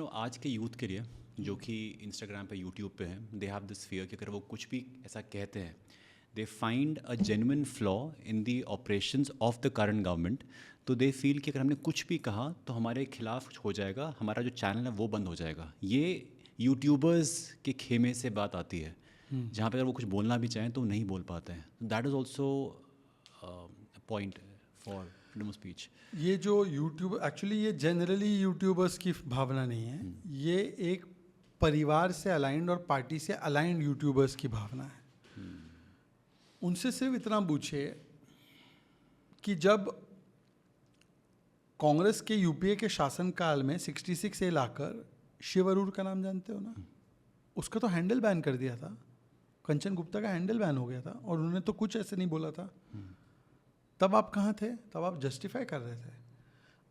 आज के यूथ के लिए जो कि इंस्टाग्राम पे यूट्यूब पे हैं, दे हैव दिस फियर कि अगर वो कुछ भी ऐसा कहते हैं, they find a genuine flaw in the operations of the current government. तो दे फील कि अगर हमने कुछ भी कहा तो हमारे खिलाफ कुछ हो जाएगा, हमारा जो चैनल है वो बंद हो जाएगा। ये यूट्यूबर्स के खेमे से बात आती है, जहाँ पे अगर वो कुछ बोलना भी चाहें तो नहीं बोल पाते हैं। That is also point for freedom of speech. ये जो यूट्यूब एक्चुअली ये जनरली यूट्यूबर्स की भावना नहीं है, ये एक परिवार से अलाइंड और पार्टी से अलाइंड यूट्यूबर्स की भावना है। उनसे सिर्फ इतना पूछे कि जब कांग्रेस के यूपीए के शासनकाल में 66 से लाकर शिव अरूर का नाम जानते हो ना, उसका तो हैंडल बैन कर दिया था। कंचन गुप्ता का हैंडल बैन हो गया था और उन्होंने तो कुछ ऐसे नहीं बोला था। तब आप कहाँ थे? तब आप जस्टिफाई कर रहे थे।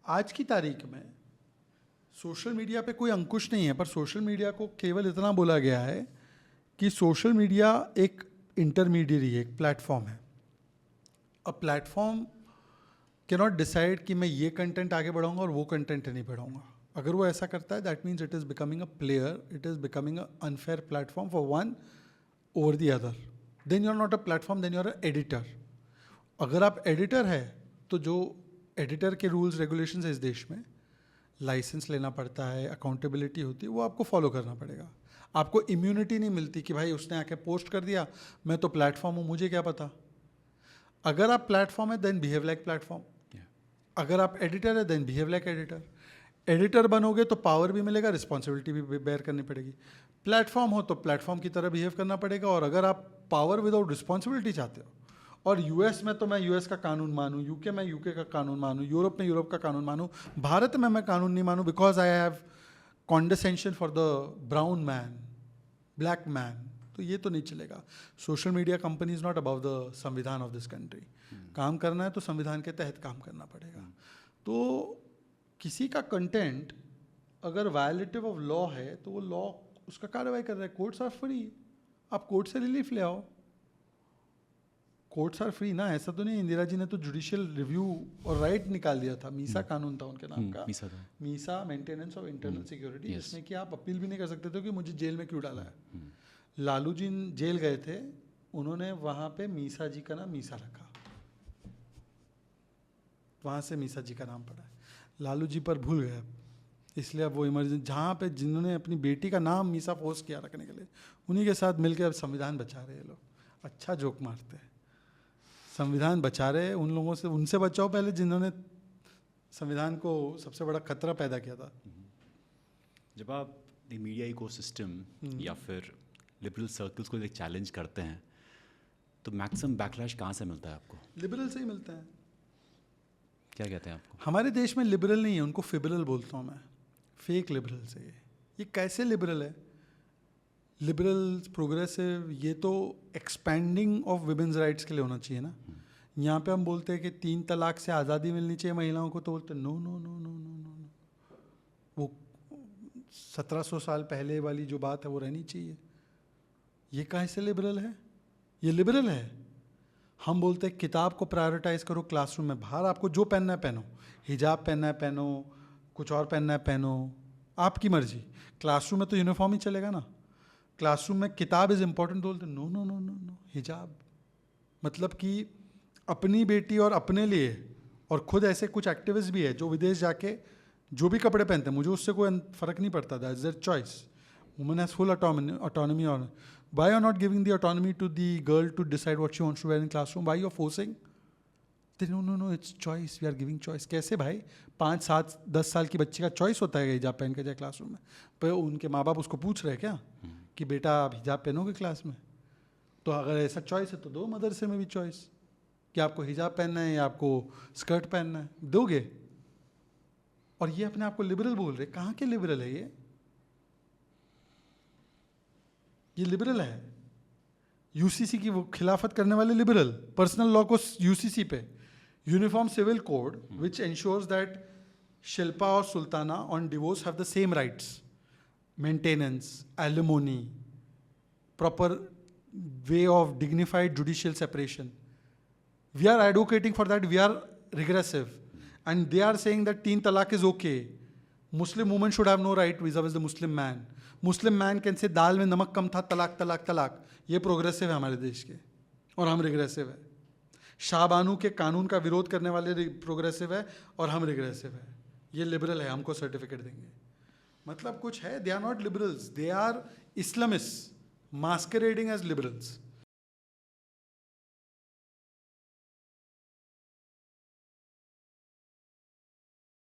आज की तारीख में सोशल मीडिया पे कोई अंकुश नहीं है, पर सोशल मीडिया को केवल इतना बोला गया है कि सोशल मीडिया एक इंटरमीडियरी है, एक प्लेटफॉर्म है। A platform can not decide कि मैं ये कंटेंट आगे बढ़ाऊंगा और वो कंटेंट नहीं बढ़ाऊंगा। अगर वो ऐसा करता है, that means it is becoming a player, it is becoming a unfair platform for one over the other. Then you are not a platform, then you are a editor. अगर आप एडिटर है तो जो एडिटर के rules regulations है इस देश में, लाइसेंस लेना पड़ता है, अकाउंटेबिलिटी होती है, वो आपको फॉलो करना पड़ेगा। आपको इम्यूनिटी नहीं मिलती कि भाई उसने आके पोस्ट कर दिया, मैं तो प्लेटफॉर्म हूँ, मुझे क्या पता। अगर आप प्लेटफॉर्म है देन बिहेव लाइक प्लेटफॉर्म। अगर आप एडिटर है then behave like editor. Editor बनोगे तो पावर भी मिलेगा, रिस्पॉन्सिबिलिटी भी बेयर करनी पड़ेगी। प्लेटफॉर्म हो तो प्लेटफॉर्म की तरह बिहेव करना पड़ेगा। और अगर आप पावर विदाउट रिस्पॉन्सिबिलिटी चाहते हो, और यूएस में तो मैं यूएस का कानून मानूं, यूके में यूके का कानून मानूं, यूरोप में यूरोप का कानून मानूं, भारत में मैं कानून नहीं मानूं because I have condescension for the brown man, black man, तो ये तो नहीं चलेगा। Social media company is not above the संविधान ऑफ दिस कंट्री। काम करना है तो संविधान के तहत काम करना पड़ेगा। तो किसी का कंटेंट अगर वायलेटिव ऑफ लॉ है तो वो लॉ उसका कार्रवाई कर रहा है। कोर्ट्स आर फ्री, आप कोर्ट से रिलीफ ले आओ। कोर्ट्स आर फ्री ना, ऐसा तो नहीं। इंदिरा जी ने तो जुडिशियल रिव्यू और राइट निकाल दिया था। मीसा कानून था उनके नाम का, Misa maintenance of internal security, जिसमें कि आप अपील भी नहीं कर सकते थे कि मुझे जेल में क्यों डाला है। लालू जी जेल गए थे, उन्होंने वहाँ पे मीसा जी का नाम मीसा रखा, वहाँ से मीसा जी का नाम पड़ा है। लालू जी पर भूल गए, इसलिए अब वो इमरजेंसी, जहाँ पे जिन्होंने अपनी बेटी का नाम मीसा फोर्स किया रखने के लिए, उन्हीं के साथ मिलकर अब संविधान बचा रहे हैं लोग। अच्छा जोक मारते हैं, संविधान बचा रहे हैं उन लोगों से, उनसे बचाओ पहले जिन्होंने संविधान को सबसे बड़ा खतरा पैदा किया था। जब आप मीडिया इकोसिस्टम या फिर लिबरल सर्कल्स को एक चैलेंज करते हैं तो मैक्सिमम बैकलैश कहाँ से मिलता है आपको? लिबरल से ही मिलता है। क्या कहते हैं आपको? हमारे देश में लिबरल नहीं है, उनको फिबरल बोलता हूँ मैं, फेक लिबरल से। ये कैसे लिबरल है? लिबरल प्रोग्रेसिव, ये तो एक्सपेंडिंग ऑफ विमेंस राइट्स के लिए होना चाहिए ना। यहाँ पे हम बोलते हैं कि 3 तलाक से आज़ादी मिलनी चाहिए महिलाओं को, तो बोलते हैं no no no no no no no, वो 1700 साल पहले वाली जो बात है वो रहनी चाहिए। ये कैसे लिबरल है? ये लिबरल है। हम बोलते हैं किताब को प्रायोरिटाइज करो क्लासरूम में, बाहर आपको जो पहनना है पहनो, हिजाब पहनना है पहनो, कुछ और पहनना है पहनो, आपकी मर्जी। क्लासरूम में तो यूनिफॉर्म ही चलेगा ना। क्लासरूम में किताब इज़ इम्पॉर्टेंट, बोलते no no no no no, हिजाब। मतलब कि अपनी बेटी और अपने लिए, और खुद ऐसे कुछ एक्टिविस्ट भी है जो विदेश जाके जो भी कपड़े पहनते हैं, मुझे उससे कोई फ़र्क नहीं पड़ता, that is their choice. Women has full autonomy on, why you are not giving the autonomy to the girl to decide what she wants to wear in classroom? Why you are forcing? No no no, it's choice, we are giving choice। कैसे भाई? 5, 7, 10 साल की बच्ची का choice होता है हिजाब पहन के जाए क्लासरूम में, पर उनके माँ बाप उसको पूछ रहे हैं क्या कि बेटा आप हिजाब पहनोगे क्लास में? तो अगर ऐसा चॉइस है तो दो मदरसे में भी चॉइस कि आपको हिजाब पहनना है या आपको स्कर्ट पहनना है, दोगे। और ये अपने आप को लिबरल बोल रहे, कहाँ के लिबरल है ये लिबरल है। यूसीसी की वो खिलाफत करने वाले लिबरल, पर्सनल लॉ को यूसीसी पे, uniform civil code which ensures that Shilpa और Sultana on divorce have the same rights, maintenance, alimony, proper way of dignified judicial separation. We are advocating for that, we are regressive. And they are saying that 3 talaq is okay. Muslim woman should have no right with the Muslim man. Muslim man can say दाल में नमक कम था, तलाक तलाक तलाक. ये progressive है हमारे देश के, और हम रिग्रेसिव है. शाहबानू के कानून का विरोध करने वाले प्रोग्रेसिव है और हम रिग्रेसिव है. ये लिबरल है, हमको सर्टिफिकेट देंगे. मतलब कुछ है, they are not liberals, they are Islamist masquerading as liberals.